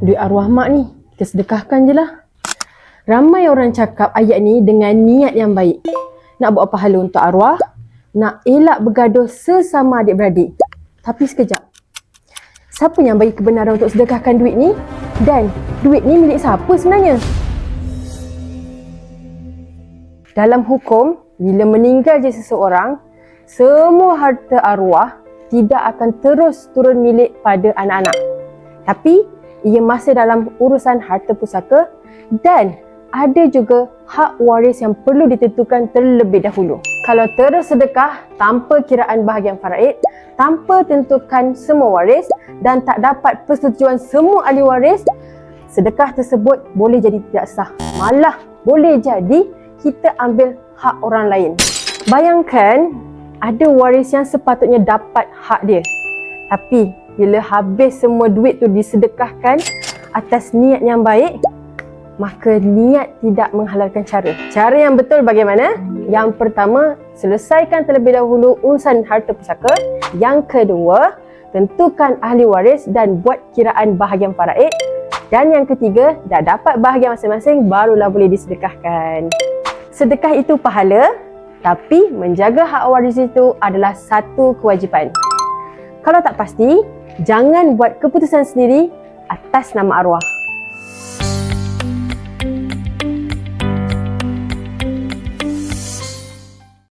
Duit arwah mak ni, kita sedekahkan je lah. Ramai orang cakap ayat ni dengan niat yang baik. Nak buat pahala untuk arwah, nak elak bergaduh sesama adik-beradik. Tapi sekejap, siapa yang bagi kebenaran untuk sedekahkan duit ni? Dan duit ni milik siapa sebenarnya? Dalam hukum, bila meninggal je seseorang, semua harta arwah tidak akan terus turun milik pada anak-anak. Tapi, ia masih dalam urusan harta pusaka dan ada juga hak waris yang perlu ditentukan terlebih dahulu. Kalau terus sedekah tanpa kiraan bahagian faraid, tanpa tentukan semua waris dan tak dapat persetujuan semua ahli waris, sedekah tersebut boleh jadi tidak sah. Malah boleh jadi kita ambil hak orang lain. Bayangkan ada waris yang sepatutnya dapat hak dia. Tapi bila habis semua duit tu disedekahkan atas niat yang baik, maka niat tidak menghalalkan cara. Cara yang betul bagaimana? Yang pertama, selesaikan terlebih dahulu urusan harta pusaka. Yang kedua, tentukan ahli waris dan buat kiraan bahagian faraid. Dan yang ketiga, dah dapat bahagian masing-masing, barulah boleh disedekahkan. Sedekah itu pahala, tapi menjaga hak waris itu adalah satu kewajipan. Kalau tak pasti, jangan buat keputusan sendiri atas nama arwah.